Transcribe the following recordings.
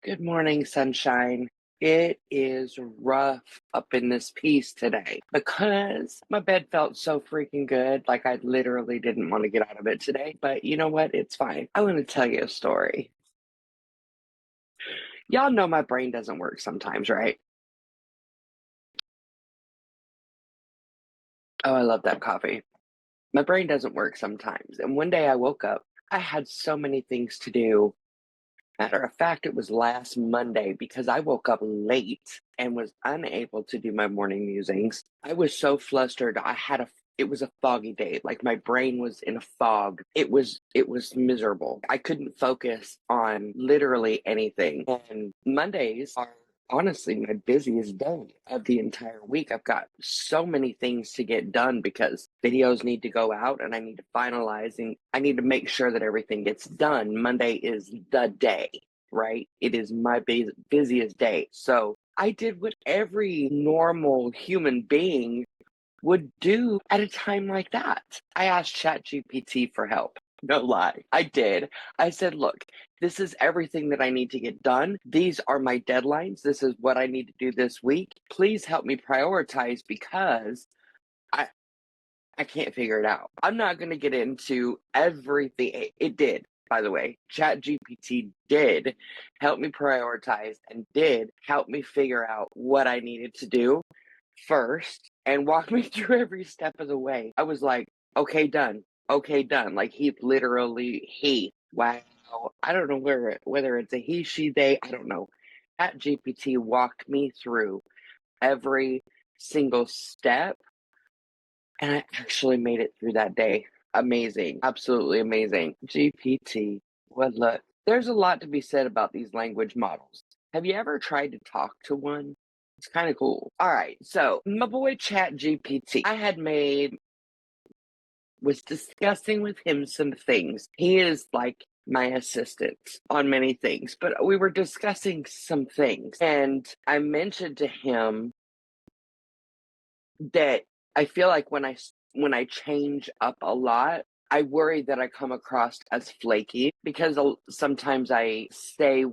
Good morning, sunshine. It is rough up in this piece today because my bed felt so freaking good. Like I literally didn't want to get out of it today. But you know what? It's fine. I want to tell you a story. Y'all know my brain doesn't work sometimes, right? Oh, I love that coffee. My brain doesn't work sometimes. And one day I woke up, I had so many things to do. Matter of fact, it was last Monday because I woke up late and was unable to do my morning musings. I was so flustered. It was a foggy day. Like my brain was in a fog. It was miserable. I couldn't focus on literally anything. And Mondays are honestly my busiest day of the entire week. I've got so many things to get done because videos need to go out and I need to finalize and I need to make sure that everything gets done. Monday is the day, right? It is my busiest day. So I did what every normal human being would do at a time like that. I asked ChatGPT for help. No lie, I did. I said, look, this is everything that I need to get done. These are my deadlines. This is what I need to do this week. Please help me prioritize because I I can't figure it out. I'm not going to get into everything. It did, by the way. ChatGPT did help me prioritize and did help me figure out what I needed to do first and walk me through every step of the way. I was like, okay, done. Okay, done. Like wow. I don't know whether it's a he, she, they, I don't know. Chat GPT walked me through every single step and I actually made it through that day. Amazing. Absolutely amazing. GPT. Well, look, there's a lot to be said about these language models. Have you ever tried to talk to one? It's kind of cool. All right. So, my boy Chat GPT, was discussing with him some things. He is like my assistant on many things, but we were discussing some things. And I mentioned to him that I feel like when I change up a lot, I worry that I come across as flaky because sometimes I say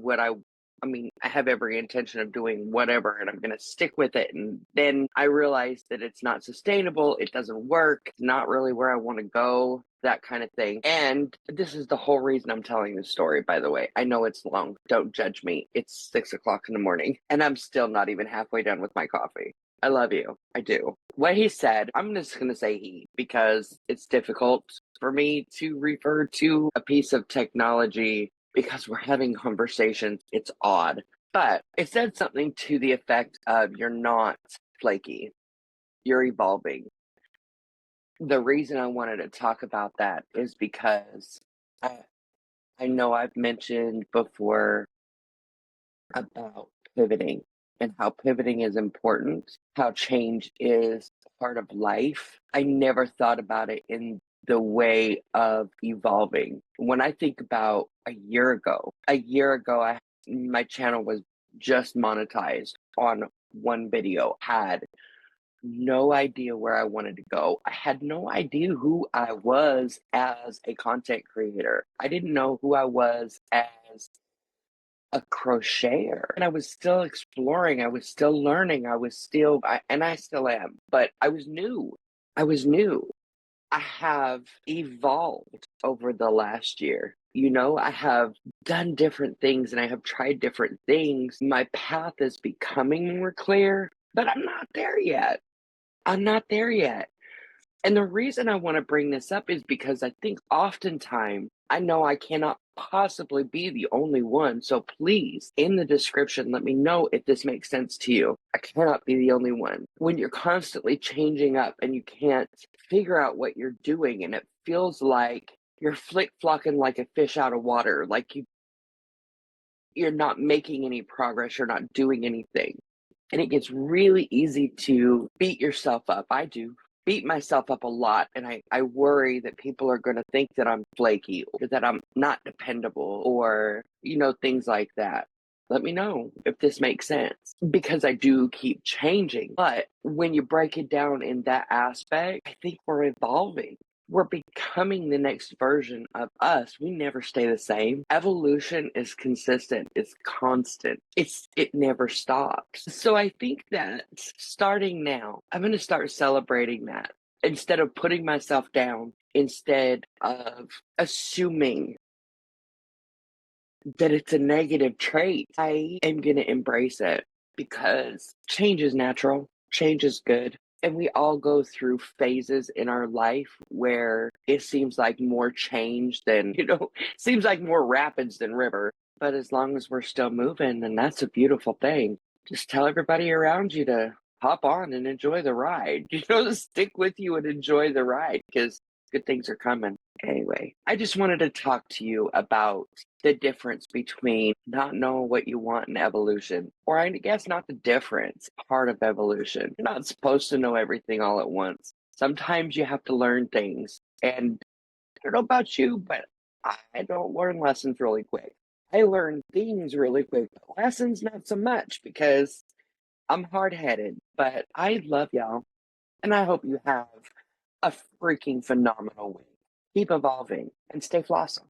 I mean, I have every intention of doing whatever and I'm going to stick with it. And then I realize that it's not sustainable. It doesn't work. It's not really where I want to go, that kind of thing. And this is the whole reason I'm telling this story, by the way. I know it's long. Don't judge me. It's 6 o'clock in the morning and I'm still not even halfway done with my coffee. I love you. I do. What he said, I'm just going to say he because it's difficult for me to refer to a piece of technology because we're having conversations. It's odd. But it said something to the effect of you're not flaky, you're evolving. The reason I wanted to talk about that is because I, I know I've mentioned before about pivoting and how pivoting is important, how change is part of life. I never thought about it in the way of evolving. When I think about a year ago, my channel was just monetized on one video, had no idea where I wanted to go. I had no idea who I was as a content creator. I didn't know who I was as a crocheter and I was still exploring, I was still learning, and I still am, but I was new. I have evolved over the last year. I have done different things and I have tried different things. My path is becoming more clear, but I'm not there yet. And the reason I want to bring this up is because I think oftentimes I know I cannot possibly be the only one. So please, in the description, let me know if this makes sense to you. I cannot be the only one. When you're constantly changing up and you can't figure out what you're doing, and it feels like you're flick-flocking like a fish out of water, like you're not making any progress, you're not doing anything. And it gets really easy to beat yourself up. I do beat myself up a lot. And I worry that people are going to think that I'm flaky or that I'm not dependable or, things like that. Let me know if this makes sense because I do keep changing. But when you break it down in that aspect, I think we're evolving. we're becoming the next version of us. We never stay the same. Evolution is consistent, it's constant, it never stops. So I think that starting now, I'm going to start celebrating that instead of putting myself down, instead of assuming that it's a negative trait. I am going to embrace it because change is natural, change is good. And we all go through phases in our life where it seems like more change than, seems like more rapids than river. But as long as we're still moving, then that's a beautiful thing. Just tell everybody around you to hop on and enjoy the ride. Stick with you and enjoy the ride because good things are coming. Anyway, I just wanted to talk to you about the difference between not knowing what you want in evolution, or I guess not the difference, part of evolution. You're not supposed to know everything all at once. Sometimes you have to learn things. And I don't know about you, but I don't learn lessons really quick. I learn things really quick, but lessons not so much because I'm hard headed. But I love y'all, and I hope you have a freaking phenomenal week. Keep evolving and stay flossing.